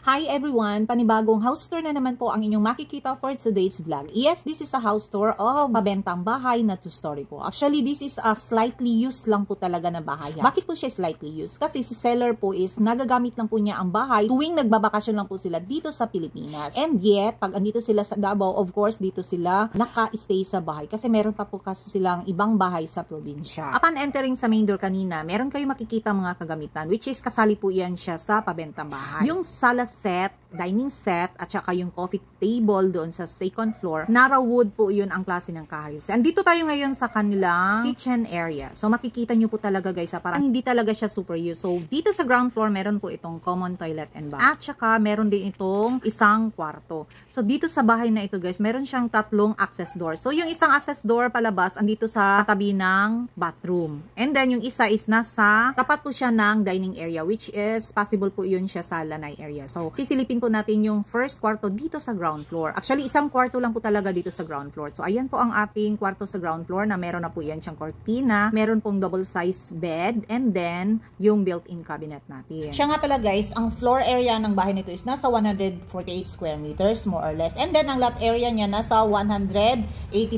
Hi everyone! Panibagong house tour na naman po ang inyong makikita for today's vlog. Yes, this is a house tour of mabentang bahay na 2-story po. Actually, this is a slightly used lang po talaga na bahay. Bakit po siya slightly used? Kasi si seller po is nagagamit lang po niya ang bahay tuwing nagbabakasyon lang po sila dito sa Pilipinas. And yet, pag andito sila sa Davao, of course, dito sila naka-stay sa bahay. Kasi meron pa po kasi silang ibang bahay sa probinsya. Upon entering sa main door kanina, meron kayo makikita mga kagamitan, which is kasali po yan siya sa pabentang bahay. Yung sala set, dining set, at saka yung coffee table doon sa second floor, Nara wood po yun ang klase ng kahoy. Andito tayo ngayon sa kanilang kitchen area. So makikita nyo po talaga guys, parang hindi talaga siya super used. So dito sa ground floor, meron po itong common toilet and bath. At saka meron din itong isang kwarto. So dito sa bahay na ito guys, meron siyang 3 access door. So yung isang access door palabas, andito sa tabi ng bathroom. And then yung isa is nasa, tapat po siya ng dining area, which is possible po yun siya sa lanay area. So sisilipin po natin yung first kwarto dito sa ground floor. Actually, isang kwarto lang po talaga dito sa ground floor. So, ayan po ang ating kwarto sa ground floor na meron na po yan siyang cortina. Meron pong double size bed and then yung built-in cabinet natin. Siya nga pala guys, ang floor area ng bahay nito is nasa 148 square meters more or less. And then, ang lot area niya nasa 180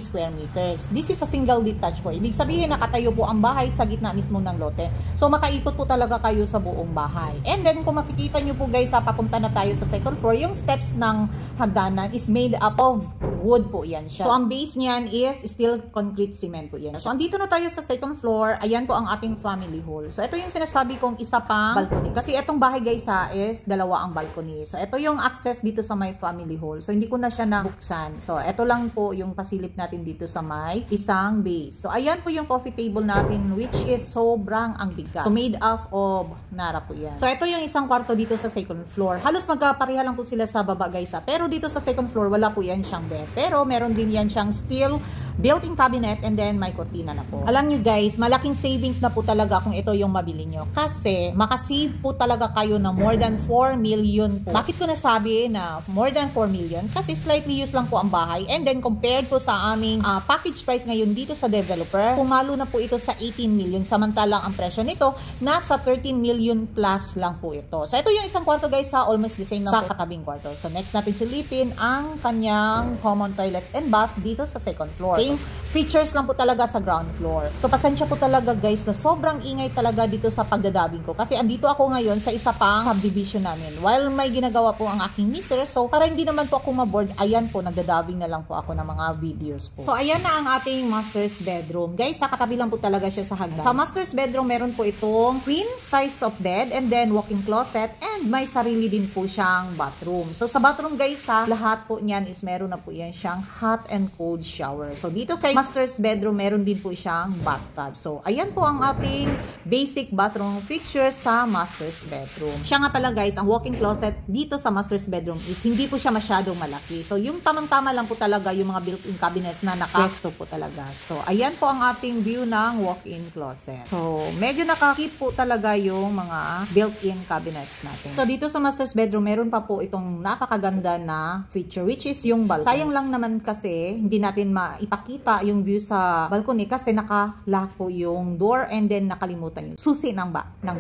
square meters. This is a single detached po. Ibig sabihin, nakatayo po ang bahay sa gitna mismo ng lote. So, makaikot po talaga kayo sa buong bahay. And then, kung makikita nyo po guys, papunta na tayo sa second floor, yung steps ng hagdanan is made up of wood po yan siya. So, ang base niyan is still concrete cement po yan. So, andito na tayo sa second floor. Ayan po ang ating family hall. So, ito yung sinasabi kong isa pang balcony. Kasi itong bahay guys is dalawa ang balcony. So, ito yung access dito sa my family hall. So, hindi ko na siya nabuksan. So, ito lang po yung pasilip natin dito sa may isang base. So, ayan po yung coffee table natin which is sobrang ang bigat. So, made up of Nara po yan. So, ito yung isang kwarto dito sa second floor. Halos magkapareha lang po sila sa baba guys. Pero dito sa second floor, wala po yan siyang bed. Pero meron din yan siyang steel built-in cabinet and then may cortina na po. Alam nyo guys, malaking savings na po talaga kung ito yung mabili nyo. Kasi makasave po talaga kayo na more than 4 million po. Bakit ko nasabi na more than 4 million? Kasi slightly used lang po ang bahay. And then compared po sa aming package price ngayon dito sa developer, pumalo na po ito sa 18 million. Samantalang ang presyo nito, nasa 13 million plus lang po ito. So ito yung isang kwarto guys sa almost the same na sa katabing kwarto. So next natin silipin ang kanyang common toilet and bath dito sa second floor. Same features lang po talaga sa ground floor. So pasensya po talaga guys na sobrang ingay talaga dito sa pagdadabing ko. Kasi andito ako ngayon sa isa pang subdivision namin. While may ginagawa po ang aking mister, so para hindi naman po ako maboard, ayan po, nagdadabing na lang po ako ng mga videos po. So ayan na ang ating master's bedroom. Guys, sa katabi lang po talaga siya sa hagdan. Sa master's bedroom, meron po itong queen size of bed and then walk-in closet and may sarili din po siyang bathroom. So sa bathroom guys, lahat po niyan is meron na po yan siyang hot and cold shower. So dito kay master's bedroom, meron din po siyang bathtub. So ayan po ang ating basic bathroom fixture sa master's bedroom. Siya nga pala guys, ang walk-in closet dito sa master's bedroom is hindi po siya masyadong malaki. So yung tamang-tama lang po talaga yung mga built-in cabinets na naka-resto po talaga. So ayan po ang ating view ng walk-in closet. So medyo nakakip po talaga yung mga built-in cabinets natin. So dito sa master's bedroom, meron pa po itong napakaganda na feature which is yung balcony. Sayang lang naman kasi hindi natin maipakita yung view sa balcony kasi naka-lock po yung door and then nakalimutan yung susi ng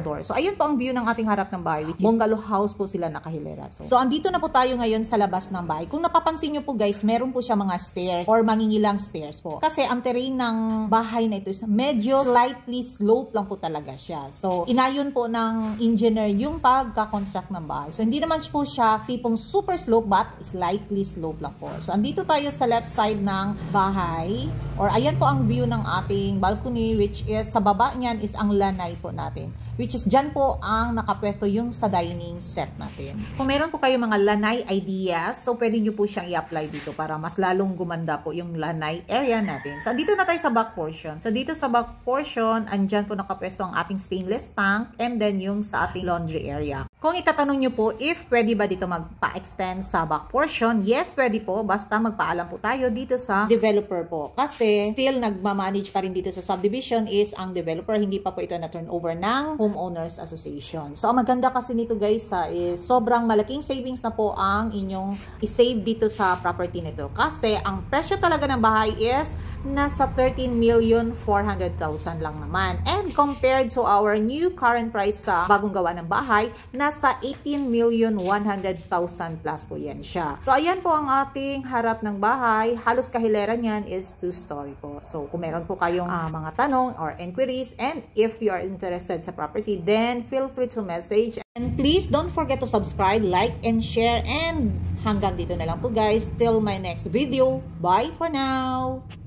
door. So ayun po ang view ng ating harap ng bahay which is bungalow house po sila nakahilera. So andito na po tayo ngayon sa labas ng bahay. Kung napapansin nyo po guys, meron po siya mga stairs or mangingilang stairs po. Kasi ang terrain ng bahay na ito is medyo slightly slope lang po talaga siya. So inayon po ng engineer yung pagka-construct ng bahay. So hindi naman po siya tipong super slope but slightly slope lang po. So andito tayo sa left side ng bahay or ayan po ang view ng ating balcony which is sa baba niyan is ang lanay po natin. Which is dyan po ang nakapwesto yung sa dining set natin. Kung meron po kayo mga lanay ideas, so pwede nyo po siyang i-apply dito para mas lalong gumanda po yung lanay area natin. So dito na tayo sa back portion. So dito sa back portion, andyan po nakapwesto ang ating stainless tank and then yung sa ating laundry area. Kung itatanong nyo po if pwede ba dito magpa-extend sa back portion, yes pwede po, basta magpaalam po tayo dito sa developer po. Kasi still nagmamanage pa rin dito sa subdivision is ang developer, hindi pa po ito na turnover ng Homeowners Association. So, ang maganda kasi nito guys is sobrang malaking savings na po ang inyong i-save dito sa property nito. Kasi ang presyo talaga ng bahay is nasa 13,400,000 lang naman. And compared to our new current price sa bagong gawa ng bahay, nasa 18,100,000 plus po yan siya. So ayan po ang ating harap ng bahay. Halos kahilera niyan is 2-story po. So kung meron po kayong mga tanong or inquiries, and if you are interested sa property, then feel free to message. And please don't forget to subscribe, like, and share. And hanggang dito na lang po guys. Till my next video. Bye for now!